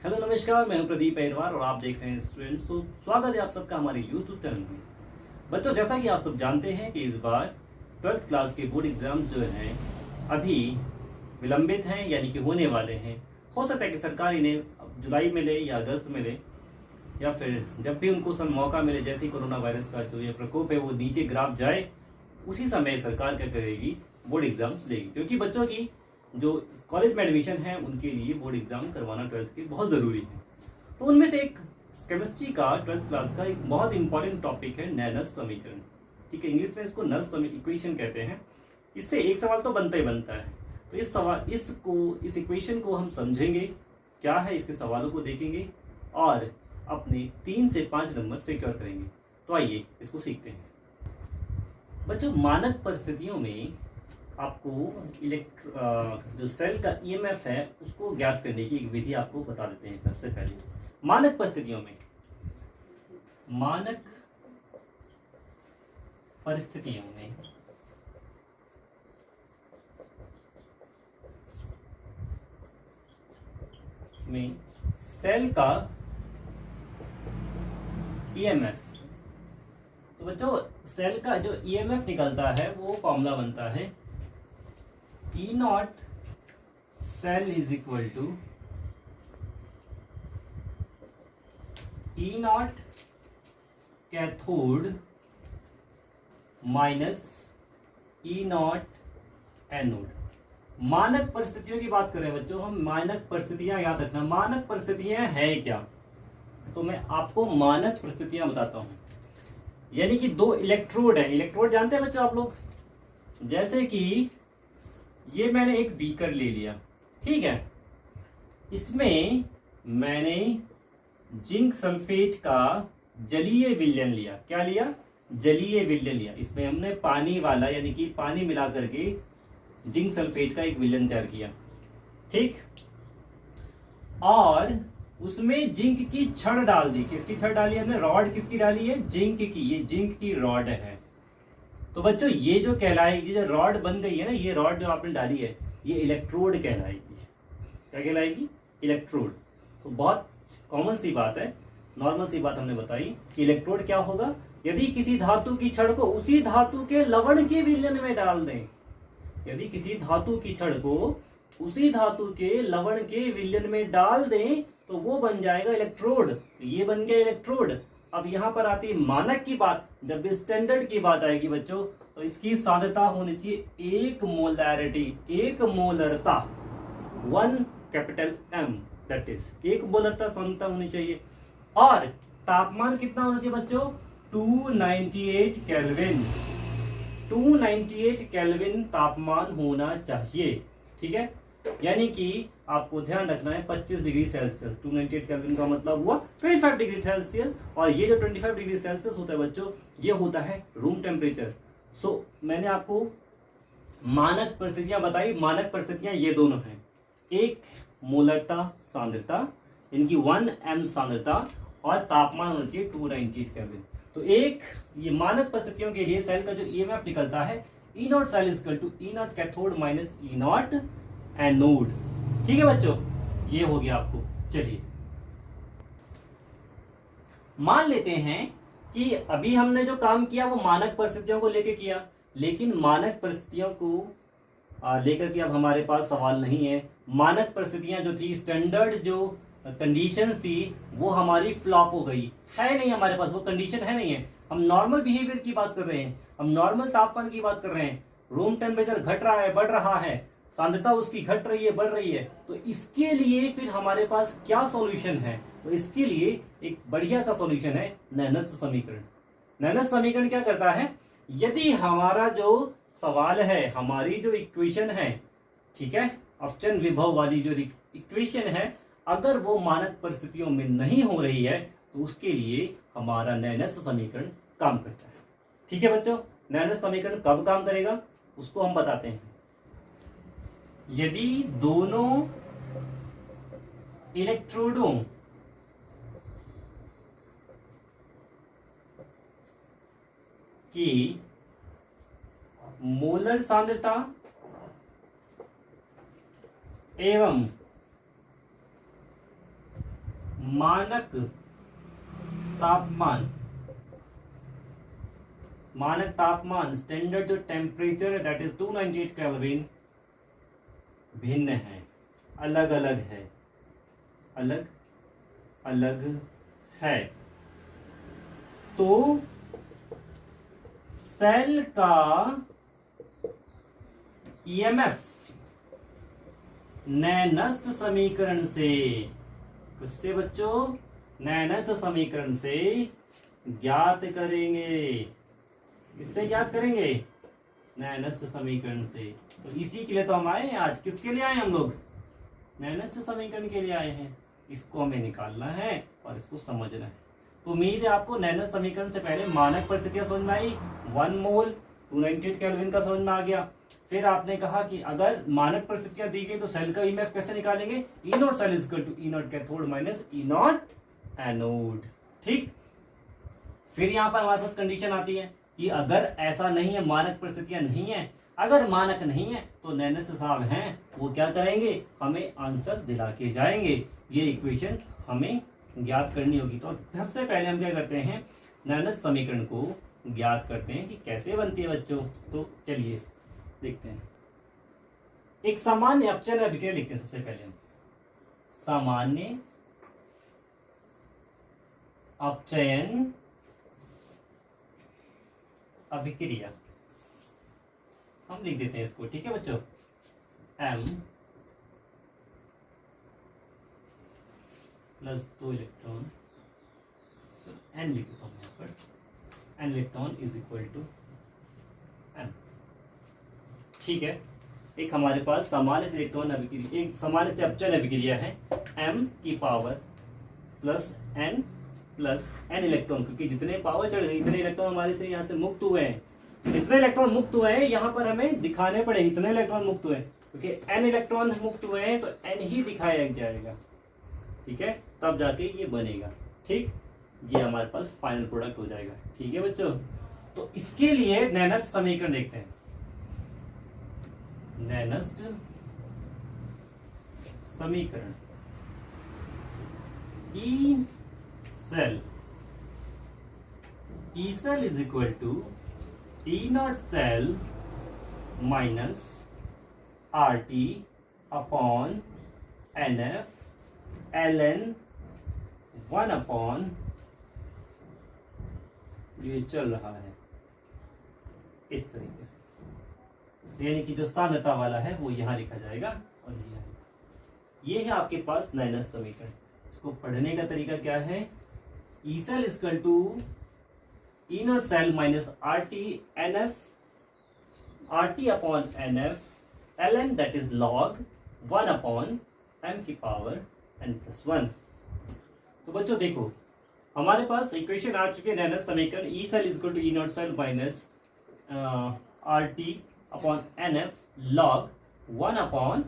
Hello नमस्कार, मैं हूं प्रदीप अहिरवार और आप देख रहे हैं स्टूडेंट्स। तो स्वागत है आप सबका हमारे यूट्यूब चैनल में। बच्चों, जैसा कि आप सब जानते हैं कि इस बार 12th क्लास के बोर्ड एग्जाम्स जो हैं अभी विलंबित हैं, यानी कि होने वाले हैं। हो सकता है कि सरकार इन्हें जुलाई में ले या अगस्त में ले, या फिर जब भी उनको सब मौका मिले, जैसे ही कोरोना वायरस का जो ये प्रकोप है वो नीचे ग्राफ जाए, उसी समय सरकार क्या करेगी, बोर्ड एग्जाम्स लेगी। क्योंकि बच्चों की जो कॉलेज में एडमिशन है उनके लिए बोर्ड एग्जाम करवाना 12th के बहुत ज़रूरी है। तो उनमें से एक केमिस्ट्री का 12th क्लास का एक बहुत इंपॉर्टेंट टॉपिक है नैनस समीकरण। ठीक है, इंग्लिश में इसको नर्स इक्वेशन कहते हैं। इससे एक सवाल तो बनता ही बनता है। तो इस इक्वेशन को हम समझेंगे, क्या है इसके सवालों को देखेंगे और अपने 3 से 5 नंबर सिक्योर करेंगे। तो आइए इसको सीखते हैं। बच्चों, मानक परिस्थितियों में आपको जो सेल का ईएमएफ है उसको ज्ञात करने की एक विधि आपको बता देते हैं। सबसे पहले मानक परिस्थितियों में सेल का ईएमएफ। तो बच्चों, सेल का जो ईएमएफ निकलता है वो फॉर्मूला बनता है E naught cell is equal to E naught cathode minus E naught anode. मानक परिस्थितियों की बात करें बच्चों, हम मानक परिस्थितियां याद रखना। मानक परिस्थितियां है क्या, तो मैं आपको मानक परिस्थितियां बताता हूं। यानी कि दो इलेक्ट्रोड है। इलेक्ट्रोड जानते हैं बच्चों आप लोग? जैसे कि ये मैंने एक बीकर ले लिया, ठीक है, इसमें मैंने जिंक सल्फेट का जलीय विलयन लिया। क्या लिया? जलीय विलयन लिया। इसमें हमने पानी वाला यानी कि पानी मिला करके जिंक सल्फेट का एक विलयन तैयार किया, ठीक। और उसमें जिंक की छड़ डाल दी। किसकी छड़ डाली हमने? रॉड किसकी डाली है? जिंक की। ये जिंक की रॉड है। तो बच्चों, ये जो कहलाएगी, जो रॉड बन गई है ना, ये रॉड जो आपने डाली है ये इलेक्ट्रोड कहलाएगी। क्या कहलाएगी? इलेक्ट्रोड। तो बहुत कॉमन सी बात है, नॉर्मल सी बात हमने बताई कि इलेक्ट्रोड क्या होगा। यदि किसी धातु की छड़ को उसी धातु के लवण के विलयन में डाल दें, यदि किसी धातु की छड़ को उसी धातु के लवण के विलयन में डाल दें तो वो बन जाएगा इलेक्ट्रोड। तो ये बन गया इलेक्ट्रोड। अब यहां पर आती है मानक की बात। जब भी स्टैंडर्ड की बात आएगी बच्चों, तो इसकी सांद्रता होनी चाहिए एक मोलैरिटी, एक मोलरता, 1 कैपिटल M, दैट इज एक मोलरता सांद्रता होनी चाहिए। और तापमान कितना होना चाहिए बच्चों? 298 केल्विन। 298 केल्विन तापमान होना चाहिए, ठीक है। यानी कि आपको ध्यान रखना है 25 डिग्री सेल्सियस। 298 केल्विन का मतलब हुआ 25 डिग्री सेल्सियस। और ये जो 25 डिग्री सेल्सियस होता है बच्चों, ये होता है रूम टेम्परेचर। सो मैंने आपको मानक परिस्थितियां बताई। मानक परिस्थितियां ये दोनों हैं, एक मोलरता सांद्रता, इनकी 1 M सांद्रता, और तापमान होना चाहिए 298 केल्विन। तो एक ये मानक परिस्थितियों के लिए सेल का जो ईएमएफ निकलता है, E naught cell is equal to E naught cathode minus E naught anode. ठीक है बच्चों, ये हो गया आपको। चलिए मान लेते हैं कि अभी हमने जो काम किया वो मानक परिस्थितियों को लेकर किया, लेकिन मानक परिस्थितियों को लेकर के अब हमारे पास सवाल नहीं है। मानक परिस्थितियां जो थी, स्टैंडर्ड जो कंडीशंस थी, वो हमारी फ्लॉप हो गई। है नहीं हमारे पास, वो कंडीशन है नहीं है। हम नॉर्मल बिहेवियर की बात कर रहे हैं, हम नॉर्मल तापमान की बात कर रहे हैं। रूम टेम्परेचर घट रहा है, बढ़ रहा है, सांद्रता उसकी घट रही है, बढ़ रही है। तो इसके लिए फिर हमारे पास क्या सॉल्यूशन है? तो इसके लिए एक बढ़िया सा सॉल्यूशन है नैनस समीकरण। नैनस समीकरण क्या करता है? यदि हमारा जो सवाल है, हमारी जो इक्वेशन है, ठीक है, अपचन विभव वाली जो इक्वेशन है, अगर वो मानक परिस्थितियों में नहीं हो रही है तो उसके लिए हमारा नैनस समीकरण काम करता है। ठीक है बच्चों, नैनस समीकरण कब काम करेगा उसको हम बताते हैं। यदि दोनों इलेक्ट्रोडों की मोलर सांद्रता एवं मानक तापमान, मानक तापमान स्टैंडर्ड जो टेम्परेचर है दैट इज 298 केल्विन भिन्न है, अलग अलग है, अलग अलग है। तो सेल का ईएमएफ नैनस्ट समीकरण से, किससे बच्चों? नैनस्ट समीकरण से ज्ञात करेंगे। किससे ज्ञात करेंगे? नैनस्ट समीकरण से। तो इसी के लिए तो हम आए हैं आज। किसके लिए आए हम लोग? नैनस्ट समीकरण के लिए आए हैं। इसको हमें निकालना है और इसको समझना है। तो उम्मीद है आपको नैनस्ट समीकरण से पहले मानक परिस्थितियां समझ में आई। 1 मोल 298 केल्विन का समझ में आ गया। फिर आपने कहा कि अगर मानक परिस्थितियां दी गई तो सेल का ईएमएफ कैसे निकालेंगे? E naught cell is equal to E naught cathode minus E naught anode. ठीक। फिर यहां पर हमारे पास कंडीशन आती है कि अगर ऐसा नहीं है, मानक परिस्थितियां नहीं है, अगर मानक नहीं है तो नैनस्ट साहब हैं, वो क्या करेंगे? हमें आंसर दिला के जाएंगे। ये इक्वेशन हमें ज्ञात करनी होगी। तो सबसे पहले हम क्या करते हैं? नैनस्ट समीकरण को ज्ञात करते हैं कि कैसे बनती है बच्चों। तो चलिए देखते हैं। एक सामान्य अपचयन अभिक्रिया लिखते हैं सबसे पहले हम। सामान्य अपचयन अभिक्रिया हम लिख देते हैं इसको। ठीक है बच्चों, M प्लस 2 इलेक्ट्रॉन, N लिख देता हूं यहाँ पर, N electron is equal to M। ठीक है, एक हमारे पास सामान्य से इलेक्ट्रॉन अभिक्रिया, एक सामान्य से अपचयन अभिक्रिया है M की power plus N plus N electron, क्योंकि जितने पावर चढ़ गई इतने इलेक्ट्रॉन हमारे से यहाँ से मुक्त हुए हैं। इतने इलेक्ट्रॉन मुक्त हुए हैं यहाँ पर हमें दिखाने पड़े, इतने इलेक्ट्रॉन मुक्त हुए हैं, क्योंकि N इलेक्ट्रॉन मुक्त हुए हैं तो N ही दिखाया जाएगा। ठीक है, तब जाके ये बनेगा। ठीक, ये हमारे पास फाइनल प्रोडक्ट हो जाएगा। ठीक है बच्चों, तो इसके लिए नैनस्ट समीकरण देखते हैं। नैनस्ट समीकरण E cell is equal to E naught cell minus R T upon N F L N 1 upon, ये चल रहा है इस तरीके से, यानी कि जो सांद्रता वाला है वो यहां लिखा जाएगा और ये है आपके पास नैनस्ट समीकरण। इसको पढ़ने का तरीका क्या है? E cell equal to E naught cell minus R T N F, R T upon N F L N that is log 1 upon M की पावर एन प्लस 1। तो बच्चों देखो, हमारे पास इक्वेशन आ चुके हैं नैनस्ट समीकरण E cell equal to E naught cell minus R T upon N F log 1 upon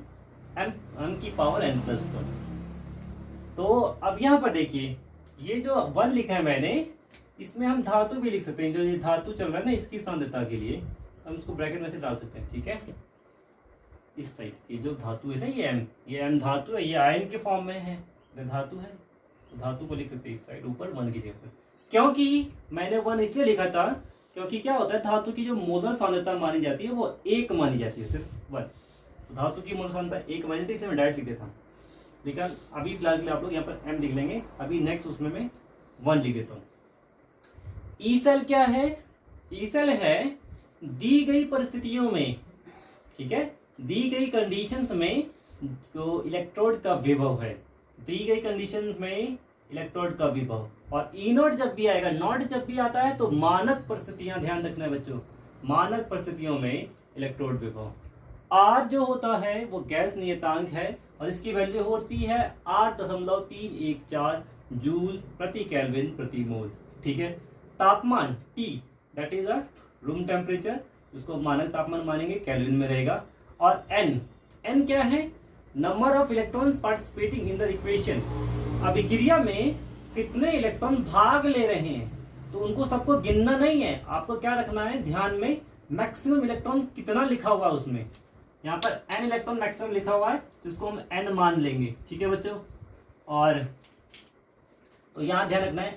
M की power N plus 1। तो अब यहाँ पर देखिए, ये जो 1 लिखा है मैंने, इसमें हम धातु भी लिख सकते हैं। जो ये धातु चल रहा है ना, इसकी सांद्रता के लिए हम इसको ब्रैकेट में से डाल सकते हैं। ठीक है, इस साइड की जो धातु है ना, ये एम धातु है, ये आयन के फॉर्म में है, धातु है, तो धातु को लिख सकते हैं इस साइड ऊपर 1 की जगह। क्योंकि मैंने 1 इसलिए लिखा था क्योंकि क्या होता है, धातु की जो मोलर सांद्रता मानी जाती है वो 1 मानी जाती है, सिर्फ 1। तो धातु की मोलर सांद्रता 1 मानी जाती है, इसलिए मैं डायरेक्ट लिख देता हूँ। लेकिन अभी फिलहाल के लिए आप लोग यहाँ पर m लिख लेंगे। अभी नेक्स्ट उसमें मैं 1 लिख देता हूँ। ई सेल क्या है? ई सेल है दी गई परिस्थितियों में, ठीक है, दी गई कंडीशंस में जो इलेक्ट्रोड का विभव है, दी गई कंडीशन में इलेक्ट्रोड का विभव, और ई नॉट जब भी आएगा, नॉट जब भी आता है तो मानक परिस्थितियां, ध्यान रखना है बच्चों, मानक परिस्थितियों में इलेक्ट्रोड विभव। आर जो होता है वो गैस नियतांक है और इसकी वैल्यू होती है 8.314 जूल प्रति केल्विन प्रति मोल। ठीक है, तापमान T that is a room temperature, उसको मानक तापमान मानेंगे, केल्विन में रहेगा। और N क्या है? Number of electron participating in the equation, अभिक्रिया में कितने इलेक्ट्रॉन भाग ले रहे हैं, तो उनको सबको गिनना नहीं है, आपको क्या रखना है ध्यान में, मैक्सिमम इलेक्ट्रॉन कितना लिखा हुआ है उसमें। यहाँ पर n इलेक्ट्रॉन मैक्सिमम लिखा हुआ है तो इसको हम n मान लेंगे। ठीक है बच्चों, और तो यहाँ ध्यान रखना है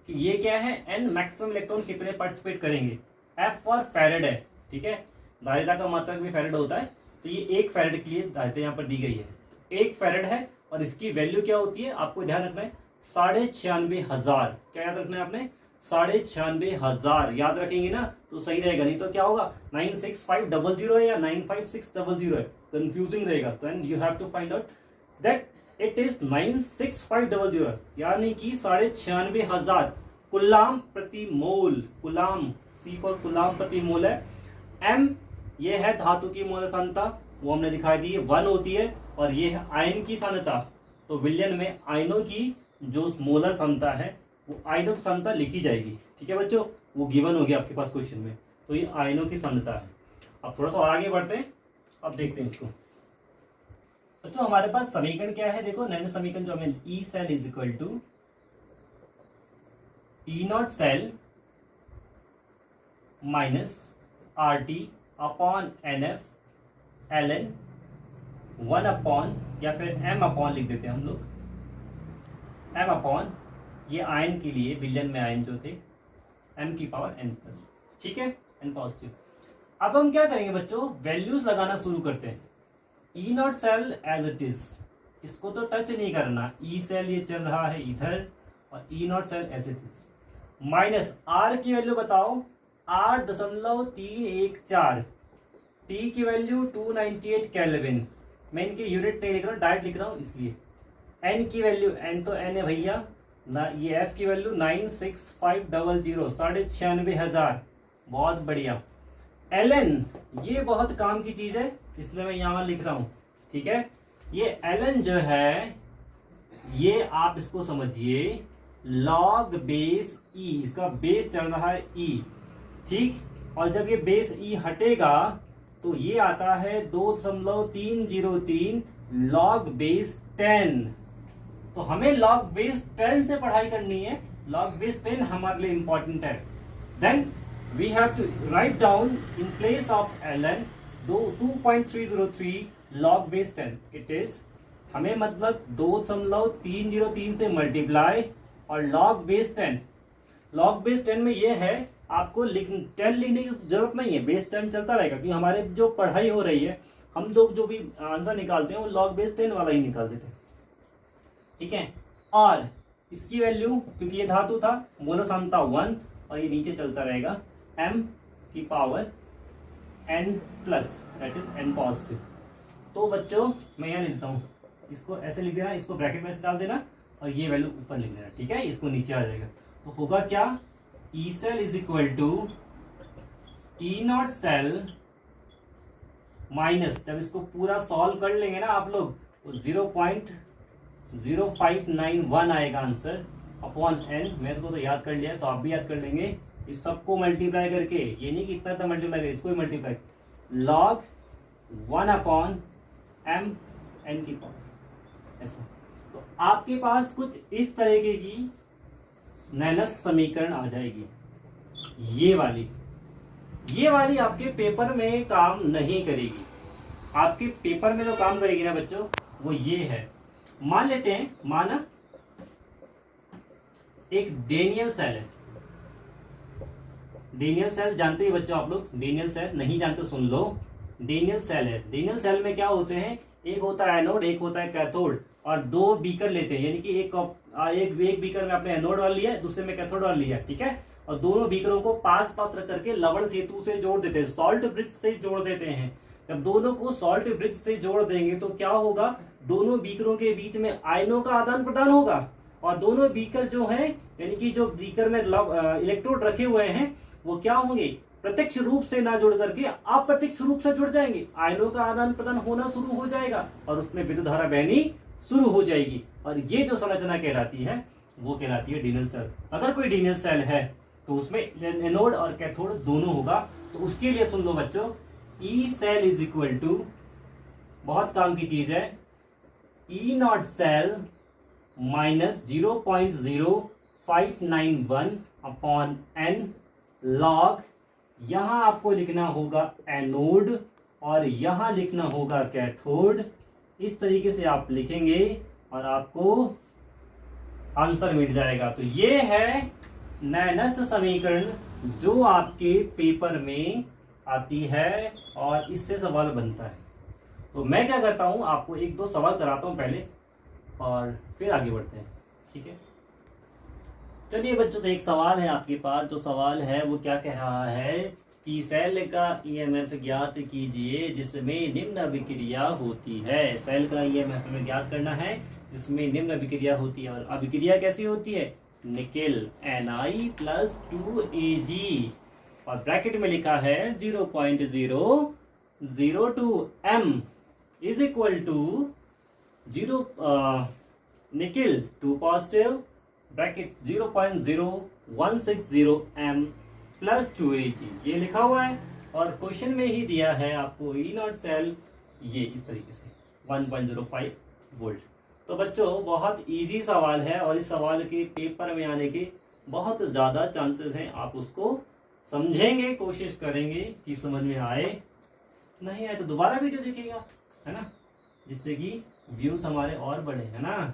कि ये क्या है, एन मैक्सिमम इलेक्ट्रॉन कितने पार्टिसिपेट करेंगे, एफ फॉर फैरेड है, ठीक है, धारिता का मात्रक भी फैरेड होता है, तो ये 1 फैरेड के लिए धारिता यहाँ पर दी गई है, 1 फैरेड है और इसकी वैल्यू क्या होती है आपको ध्यान रखना है 96,500, क्या याद रखना है आपने 96,500 याद रखेंगे ना तो सही रहेगा, नहीं तो क्या होगा 96500 है या 95600 है, कंफ्यूजिंग रहेगा, तो and you have to find out that it is 96500 यानी कि 96,500 कुलाम प्रति मोल, कुलाम सी फॉर कुलाम प्रति मोल है, एम ये है धातु की मोल सांद्रता वो हमने दिखाई दी है 1 होती है, और ये है आयन की सांद्रता, तो विलयन में आयनों की जो मोलर सांद्रता है वो आयनों की सांद्रता लिखी जाएगी, ठीक है बच्चों, वो गिवन होगी आपके पास क्वेश्चन में, तो ये आयनों की सांद्रता है। अब थोड़ा सा और आगे बढ़ते हैं, अब देखते हैं इसको बच्चों, हमारे पास समीकरण क्या है, देखो नैनो समीकरण जो हमें E cell is equal to E naught cell minus R T upon N F L N 1 upon या फिर एम अपॉन लिख देते हैं हम लोग, एम अपॉन ये आयन के लिए विलयन में आयन जो थे एम की पावर एन प्लस, ठीक है, एन पॉजिटिव। अब हम क्या करेंगे बच्चों, वैल्यूज लगाना शुरू करते हैं, E naught cell as it is, इसको तो टच नहीं करना, ई सेल ये चल रहा है इधर और E naught cell as it is, minus R की वैल्यू बताओ 8.314, टी की वैल्यू 298 केल्विन, मैं इनके यूनिट नहीं लिख रहा हूँ डायरेक्ट लिख रहा हूँ इसलिए, एन की वैल्यू एन तो एन है भैया ना, ये एफ की वैल्यू 96500 96,500, बहुत बढ़िया, एल एन ये बहुत काम की चीज है इसलिए मैं यहाँ लिख रहा हूँ, ठीक है, ये एल एन जो है ये आप इसको समझिए लॉग बेस ई, इसका बेस चल रहा है ई, ठीक, और जब ये बेस ई हटेगा तो ये आता है 2.303 लॉग बेस 10, तो हमें लॉग बेस 10 से पढ़ाई करनी है, लॉग बेस 10 हमारे लिए इंपॉर्टेंट है, then we have to write down in place of ln 2.303 log base 10, it is हमें मतलब 2.303 से मल्टीप्लाई और लॉग बेस 10, लॉग बेस 10 में ये है आपको 10 लिखने की जरूरत नहीं है, बेस 10 चलता रहेगा क्योंकि हमारे जो पढ़ाई हो रही है हम लोग जो भी आंसर निकालते हैं वो लॉग बेस 10 वाला ही निकाल देते हैं, ठीक है, और इसकी वैल्यू क्योंकि ये धातु था मोलर सांद्रता 1 और ये नीचे चलता रहेगा m की power n plus that is n positive, तो बच्चों मैं यहाँ लिख देता हूँ, इसको ऐसे लिख देना, इसको ब्रैकेट में से डाल देना और ये वैल्यू ऊपर लिख देना, ठीक है, इसको नीचे आ जाएगा, तो होगा क्या E cell is equal to E naught cell minus, जब इसको पूरा सॉल्व कर लेंगे ना आप लोग तो 0.0591 आएगा आंसर अपॉन एन, मेरे को तो याद कर लिया तो आप भी याद कर लेंगे, इस सबको मल्टीप्लाई करके, ये नहीं कि इतना इतना मल्टीप्लाई करें, इसको ही multiply log 1 upon M N की पावर, ऐसा, तो आपके पास कुछ इस तरीके की नैनस समीकरण आ जाएगी, ये वाली आपके पेपर में काम नहीं करेगी, आपके पेपर में जो काम करेगी ना बच्चों वो ये है, मान लेते हैं, माना एक डेनियल सेल है, डेनियल सेल जानते ही बच्चों आप लोग, डेनियल सेल नहीं जानते सुन लो, डेनियल सेल है, डेनियल सेल में क्या होते हैं, एक होता है एनोड एक होता है कैथोड, और 2 बीकर लेते हैं, यानी कि एक बीकर में आपने एनोड वाला लिया है, दूसरे में कैथोड वाला लिया है, ठीक है, और दोनों बीकरों को पास पास रख करके लवण सेतु से जोड़ देते हैं, सॉल्ट ब्रिज से जोड़ देते हैं, जब दोनों को सॉल्ट ब्रिज से जोड़ देंगे तो क्या होगा, दोनों बीकरों के बीच में आयनों का आदान प्रदान होगा, और दोनों बीकर जो है यानी कि जो बीकर में इलेक्ट्रोड रखे हुए हैं वो क्या होंगे, प्रत्यक्ष रूप से ना जुड़ करके अप्रत्यक्ष रूप से जुड़ जाएंगे, आयनों का आदान प्रदान होना शुरू हो जाएगा और उसमें विद्युत धारा बहनी शुरू हो जाएगी, और ये जो संरचना कहलाती है वो कहलाती है डेनियल सेल। अगर कोई डेनियल सेल है तो उसमें एनोड और कैथोड दोनों होगा, तो उसके लिए सुन लो बच्चों, E cell is equal to, बहुत काम की चीज है, E naught cell minus 0.0591 upon N log, यहां आपको लिखना होगा एनोड और यहां लिखना होगा कैथोड, इस तरीके से आप लिखेंगे और आपको आंसर मिल जाएगा। तो ये है नैनस्ट समीकरण जो आपके पेपर में आती है और इससे सवाल बनता है। तो मैं क्या करता हूं, आपको एक दो सवाल कराता हूं पहले और फिर आगे बढ़ते हैं, ठीक है। चलिए बच्चों, तो एक सवाल है आपके पास। जो सवाल है वो क्या कह रहा है कि सेल का ईएमएफ ज्ञात कीजिए जिसमें निम्न अभिक्रिया होती है। सेल का ईएमएफ हमें ज्ञात करना है जिसमें निम्न अभिक्रिया होती है। और अभिक्रिया कैसी होती है? निकेल Na प्लस 2Ag और ब्रैकेट में लिखा है 0.002 M is equal to 0 nickel 2 positive bracket 0.0160 M plus 2Ag ये लिखा हुआ है। और क्वेश्चन में ही दिया है आपको E0 सेल ये इस तरीके से 1.05 वोल्ट। तो बच्चों बहुत इजी सवाल है और इस सवाल के पेपर में आने के बहुत ज़्यादा चांसेस हैं। आप उसको समझेंगे, कोशिश करेंगे कि समझ में आए, नहीं आए तो दोबारा वीडियो देखिएगा, है ना, जिससे कि व्यूज हमारे और बढ़े, है ना।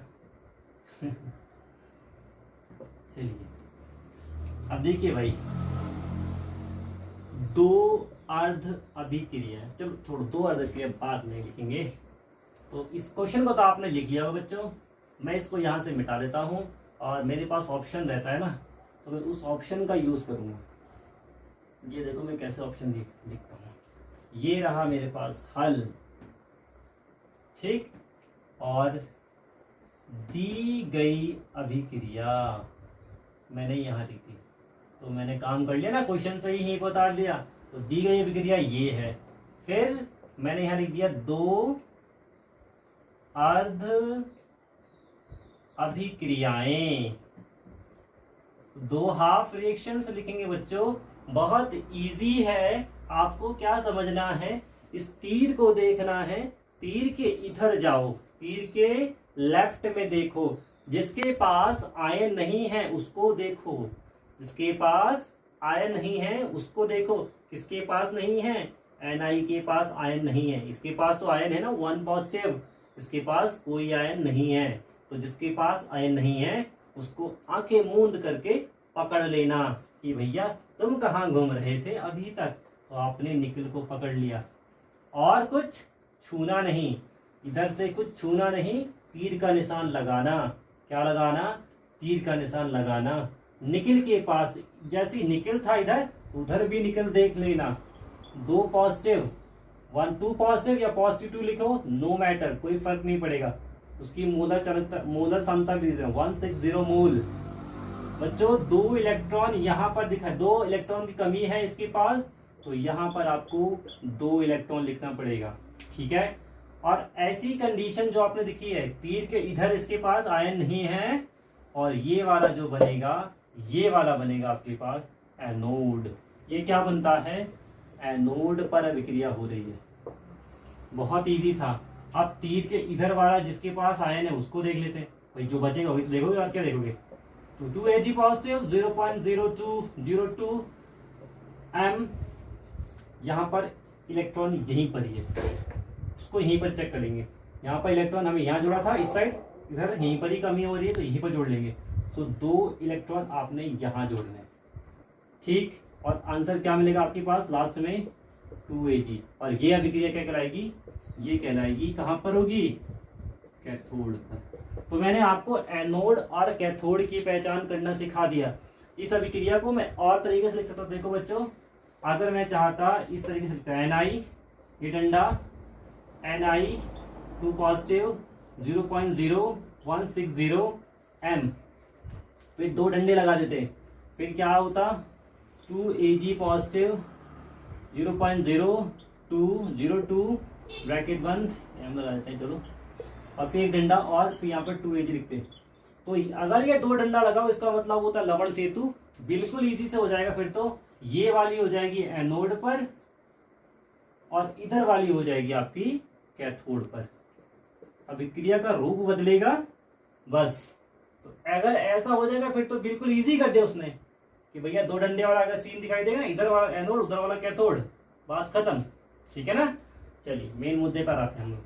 चलिए अब देखिए भाई, दो अर्ध अभिक्रिया, चलो छोड़ो, दो अर्ध अभिक्रिया बाद में लिखेंगे। तो इस क्वेश्चन को तो आपने लिख लिया होगा बच्चों। मैं इसको यहाँ से मिटा देता हूँ और मेरे पास ऑप्शन रहता है ना, तो मैं उस ऑप्शन का यूज करूँगा। ये देखो मैं कैसे ऑप्शन लिखता हूँ। ये रहा मेरे पास हल, ठीक, और दी गई अभिक्रिया मैंने यहाँ लिख दी। तो मैंने काम कर लिया ना, क्वेश्चन से ही बता दिया। तो दी गई अभिक्रिया ये है। फिर मैंने यहाँ लिख दिया दो अर्ध अभिक्रियाएं, दो हाफ रिएक्शंस लिखेंगे बच्चों। बहुत इजी है। आपको क्या समझना है, इस तीर को देखना है। तीर के इधर जाओ, तीर के लेफ्ट में देखो, जिसके पास आयन नहीं है उसको देखो, जिसके पास आयन नहीं है उसको देखो। किसके पास नहीं है? Na के पास आयन नहीं है। इसके पास तो आयन है ना, 1 पॉजिटिव। इसके पास कोई आयन नहीं है। तो जिसके पास आयन नहीं है उसको आंखें मूंद करके पकड़ लेना कि भैया तुम कहाँ घूम रहे थे अभी तक। तो आपने निकल को पकड़ लिया और कुछ छूना नहीं, इधर से कुछ छूना नहीं, तीर का निशान लगाना। क्या लगाना? तीर का निशान लगाना। निकल के पास जैसी निकल था इधर, उधर भी निकल देख लेना। 2 पॉजिटिव, 1 2 पॉजिटिव या पॉजिटिव 2 लिखो, नो मैटर, कोई फर्क नहीं पड़ेगा। उसकी मोलर क्षमता भी 160 मोल। बच्चों 2 इलेक्ट्रॉन यहाँ पर दिखा, 2 इलेक्ट्रॉन की कमी है इसके पास, तो यहाँ पर आपको 2 इलेक्ट्रॉन लिखना पड़ेगा, ठीक है। और ऐसी कंडीशन जो आपने दिखी है, तीर के इधर इसके पास आयन नहीं है, और ये वाला जो बनेगा, ये वाला बनेगा आपके पास एनोड। ये क्या बनता है? एनोड पर अभिक्रिया हो रही है। बहुत इजी था। अब तीर के इधर वाला जिसके पास आयन है उसको देख लेते हैं भाई, जो बचेगा वही तो देखोगे, और क्या देखोगे। तो 2Ag पॉजिटिव 0.0202 M, यहाँ पर इलेक्ट्रॉन यहीं पर ही है, उसको यहीं पर चेक कर लेंगे। यहाँ पर इलेक्ट्रॉन हमें यहाँ जोड़ा था, इस साइड, इधर यहीं पर ही कमी हो रही है तो यहीं पर जोड़ लेंगे। तो 2 इलेक्ट्रॉन आपने यहाँ जोड़ने हैं, ठीक। और आंसर क्या मिलेगा आपके पास लास्ट में? 2Ag। और ये अभिक्रिया क्या कहलाएगी? ये कहलाएगी कहाँ पर होगी? कैथोड पर। तो मैंने आपको एनोड और कैथोड की पहचान करना सिखा दिया। इस अभिक्रिया को मैं और तरीके से लिख सकता। देखो बच्चों, अगर मैं चाहता इस तरीके से लिखता, Na ये डंडा, Na 2 पॉजिटिव 0.0160 M, फिर 2 डंडे लगा देते, फिर क्या होता? 2Ag पॉजिटिव 0.0202 ब्रैकेट बंद, M लगा देते हैं, चलो, और फिर एक डंडा और फिर यहाँ पर 2Ag लिखते हैं। तो अगर ये 2 डंडा लगाओ इसका मतलब होता है लवण सेतु। बिल्कुल इजी से हो जाएगा। फिर तो ये वाली हो जाएगी एनोड पर और इधर वाली हो जाएगी आपकी कैथोड पर। अभिक्रिया का रूप बदलेगा बस। तो अगर ऐसा हो जाएगा फिर तो बिल्कुल इजी कर दिया उसने कि भैया 2 डंडे वाला अगर सीन दिखाई देगा ना, इधर वाला एनोड उधर वाला कैथोड, बात खत्म, ठीक है ना। चलिए मेन मुद्दे पर आते हैं हम लोग।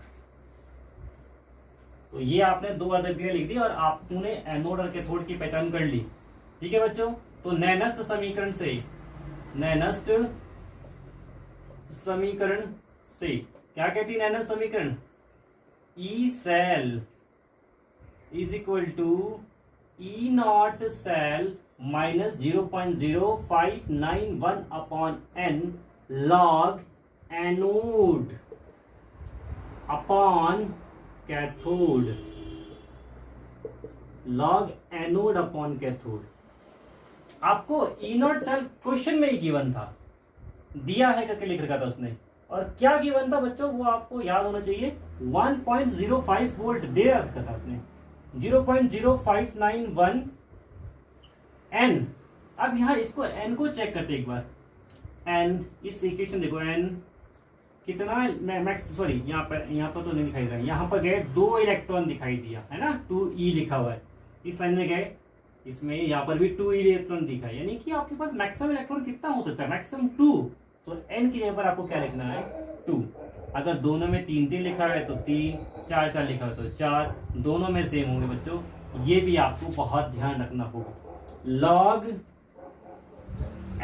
तो ये आपने दो अभिक्रिया लिख दी और आपने एनोड और कैथोड की पहचान कर ली। ठीक है बच्चों, तो नैनस्थ समीकरण से क्या कहती है नैनस्थ समीकरण? E cell is equal to E naught cell minus 0.0591 upon N log anode upon cathode, log anode upon cathode. आपको ई नॉट सेल क्वेश्चन में ही गिवन था, दिया है करके लिख रखा था उसने। और क्या गिवन था बच्चों, वो आपको याद होना चाहिए। 1.05 वोल्ट दे रखा था उसने, 0.0591 एन। अब यहां इसको एन को चेक करते एक बार। एन इस इक्वेशन देखो, एन कितना मैक्स, सॉरी यहाँ पर तो नहीं दिखाई दे रहा है, यहाँ पर गए 2 इलेक्ट्रॉन दिखाई दिया है ना, 2e लिखा हुआ है। इस लाइन में गए, इसमें यहाँ पर भी 2 इलेक्ट्रॉन दिखा है, यानी कि आपके पास मैक्सिमम इलेक्ट्रॉन कितना हो सकता है? मैक्सिमम 2। तो n की जगह पर आपको क्या लिखना है? 2। अगर दोनों में 3-3 लिखा है तो 3, 4-4 लिखा है तो 4, दोनों में सेम होंगे बच्चों। ये भी आपको बहुत ध्यान रखना होगा। लॉग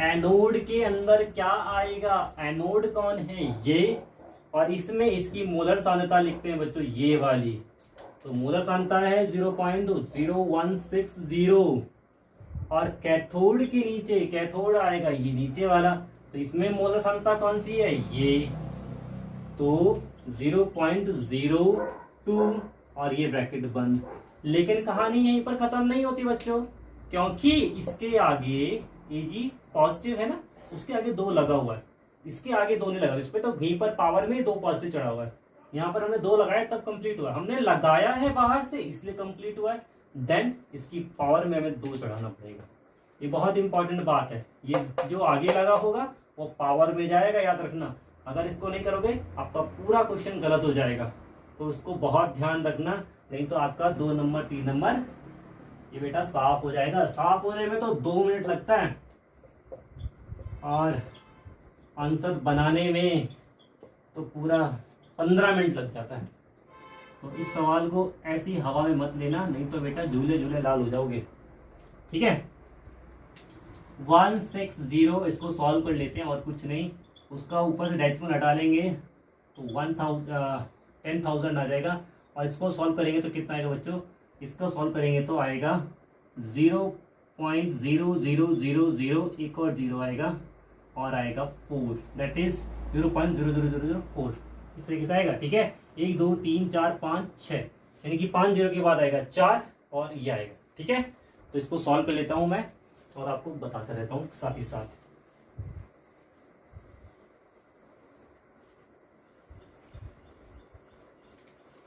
एनोड के अंदर क्या आएगा? एनोड कौन है? ये। और इसमें इसकी मोलर सांद्रता लिखते हैं बच्चों, ये वाली। तो मोलर सांद्रता है 0.0160। और कैथोड के नीचे, कैथोड आएगा ये नीचे वाला, तो इसमें मोलर सांद्रता कौन सी है? ये। तो 0.02 और ये ब्रैकेट बंद। लेकिन कहानी यहीं पर खत्म नहीं होती बच्चों, क्योंकि इसके आगे ये जी पॉजिटिव है ना, उसके आगे 2 लगा हुआ है, इसके आगे 2 नहीं लगा। इस पे तो यहीं पर पावर में 2 पॉजिटिव चढ़ा हुआ है, यहाँ पर हमने 2 लगाया तब कंप्लीट हुआ। हमने लगाया है बाहर से इसलिए कंप्लीट हुआ है, देन इसकी पावर में हमें 2 चढ़ाना पड़ेगा। ये बहुत इंपॉर्टेंट बात है। ये जो आगे लगा होगा वो पावर में जाएगा, याद रखना। अगर इसको नहीं करोगे आपका पूरा क्वेश्चन गलत हो जाएगा, तो उसको बहुत ध्यान रखना, नहीं तो आपका 2 नंबर 3 नंबर ये बेटा साफ हो जाएगा। साफ होने में तो 2 मिनट लगता है और आंसर बनाने में तो पूरा 15 मिनट लग जाता है। तो इस सवाल को ऐसी हवा में मत लेना, नहीं तो बेटा झूले झूले लाल हो जाओगे। ठीक है, 160 इसको सॉल्व कर लेते हैं और कुछ नहीं। उसका ऊपर से डेसिमल हटा लेंगे तो 10,000 आ जाएगा। और इसको सॉल्व करेंगे तो कितना आएगा बच्चों? इसको सॉल्व करेंगे तो आएगा 0.0000, एक और 0 आएगा और आएगा 4, दैट इज 0.00004। इस तरीके से आएगा। ठीक है, 1 2 3 4 5 6, यानी कि 5 0 के बाद आएगा 4 और ये आएगा। ठीक है, तो इसको सॉल्व कर लेता हूं मैं और आपको बताता रहता हूं साथ ही साथ।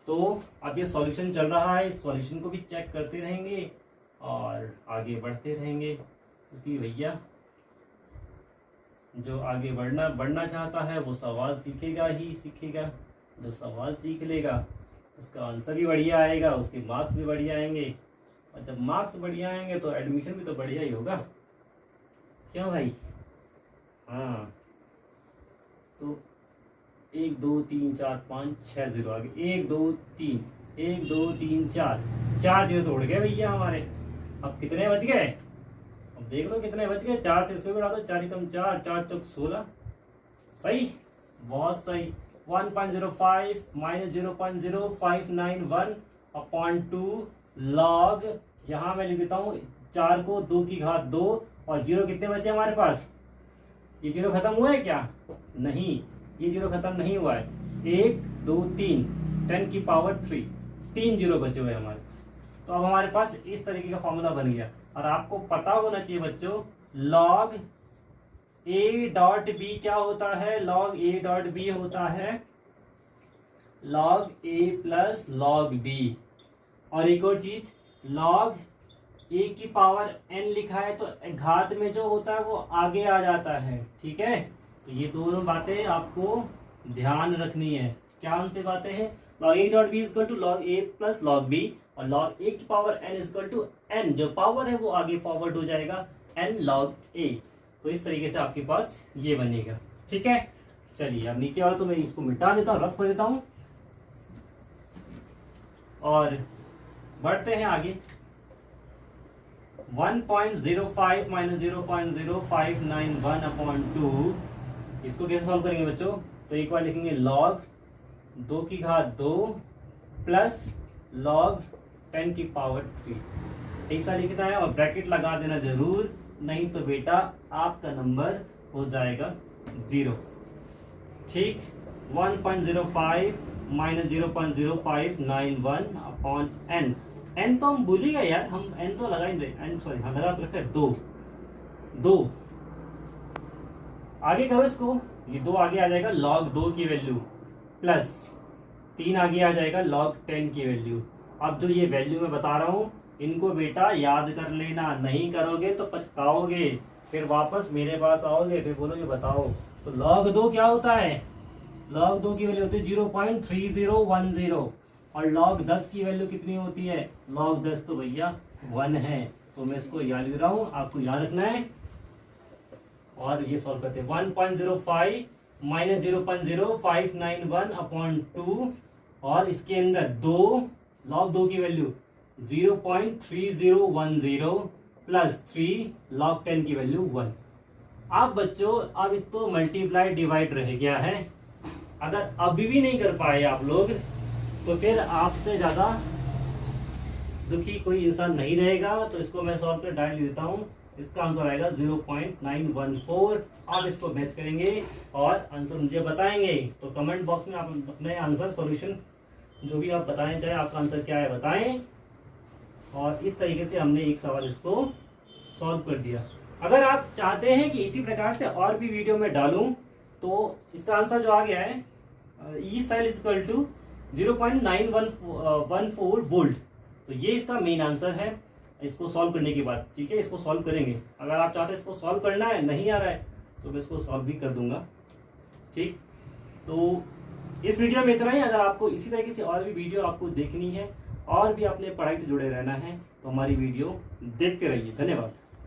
तो अब ये सॉल्यूशन चल रहा है, इस सॉल्यूशन को भी चेक करते रहेंगे और आगे बढ़ते रहेंगे, क्योंकि भैया जो आगे बढ़ना चाहता है वो सवाल सीखेगा ही सीखेगा। जो सवाल सीख लेगा उसका आंसर भी बढ़िया आएगा, उसके मार्क्स भी बढ़िया आएंगे, और जब मार्क्स बढ़िया आएंगे तो एडमिशन भी तो बढ़िया ही होगा। क्यों भाई? हाँ, तो 1 2 3 4 5 6 0 आगे, 1 2 3 1 2 3 4 0 तो उड़ गए भैया हमारे। अब कितने बच गए? अब देख लो कितने बच गए। 4 से इसको बढ़ा दो, 4 एकम 4, 4 चौक 16। सही, बहुत सही। 1.05 माइनस 0.0591 अपॉन 2 लॉग, यहाँ मैं लिख देता हूँ 4 को 2 की घात 2 और 0 कितने बचे हमारे पास? ये 0 खत्म हुआ है क्या? नहीं, ये 0 खत्म नहीं हुआ है। 1 2 3 10 की पावर 3, 3 0 बचे हुए हमारे पास। तो अब हमारे पास इस तरीके का फॉर्मूला बन गया। और आपको पता होना चाहिए बच्चों, लॉग ए डॉट बी क्या होता है? लॉग ए डॉट बी होता है log A plus log B. और एक और चीज, लॉग ए की पावर एन लिखा है तो घात में जो होता है वो आगे आ जाता है। ठीक है, तो ये दोनों बातें आपको ध्यान रखनी है। क्या उनसे बातें हैं? Log A dot B equal to log A plus log B, और लॉग ए की power N equal to N, जो पावर है वो आगे फॉरवर्ड हो जाएगा, एन लॉग ए। तो इस तरीके से आपके पास ये बनेगा। ठीक है, चलिए अब नीचे वाला तो मैं इसको मिटा देता हूँ, रफ कर देता हूँ। और बढ़ते हैं आगे। 1.05 माइनस 0.0591 अपॉन 2, इसको कैसे सॉल्व करेंगे बच्चों? तो एक बार लिखेंगे log 2 की घात 2 प्लस log 10 की पावर 3, ऐसा लिखना है और ब्रैकेट लगा देना जरूर, नहीं तो बेटा आपका नंबर हो जाएगा 0। ठीक, 1.05 माइनस 0.0591 अपॉन n, n तो हम भूल ही गए यार, हम n तो लगा ही नहीं, n सॉरी हाँ लगा तो रखा है 2 आगे करो इसको, ये 2 आगे आ जाएगा log 2 की वैल्यू प्लस 3 आगे आ जाएगा log 10 की वैल्यू। अब जो ये वैल्यू मैं बता रहा हूँ इनको बेटा याद कर लेना, नहीं करोगे तो पछताओगे, फिर वापस मेरे पास आओगे, फिर बोलोगे बताओ। तो log 2 क्या होता है? log 2 की वैल्यू होती है 0.3010 और log 10 की वैल्यू कितनी होती है? log 10 तो भैया 1 है, तो मैं इसको याद लिख रहा हूँ, आपको याद रखना है। और ये सॉल्व करते हैं 1.05 माइनस 0.0591 अपॉन 2 और इसके अंदर 2 log 2 की वैल्यू 0.3010 प्लस 3 log 10 की वैल्यू 1। अब बच्चों अब इसको मल्टीप्लाई डिवाइड रह गया है, अगर अभी भी नहीं कर पाए आप लोग तो फिर आपसे ज्यादा दुखी कोई इंसान नहीं रहेगा। तो इसको मैं सॉल्व कर डायरेक्ट देता हूँ, इसका आंसर आएगा 0.914। आप इसको मैच करेंगे और आंसर मुझे बताएंगे, तो कमेंट बॉक्स में आप अपने आंसर सॉल्यूशन जो भी आप बताएं, चाहे आपका आंसर क्या है बताएं। और इस तरीके से हमने एक सवाल इसको सॉल्व कर दिया। अगर आप चाहते हैं कि इसी प्रकार से और भी वीडियो में डालूं तो इसका आंसर जो आ गया है E cell equal to 0.9114 volt, तो ये इसका मेन आंसर है इसको सॉल्व करने के बाद। ठीक है, इसको सॉल्व करेंगे, अगर आप चाहते हैं इसको सॉल्व करना है, नहीं आ रहा है तो मैं इसको सॉल्व भी कर दूंगा। ठीक, तो इस वीडियो में इतना ही। अगर आपको इसी तरीके से और भी वीडियो आपको देखनी है और भी अपने पढ़ाई से जुड़े रहना है तो हमारी वीडियो देखते रहिए। धन्यवाद।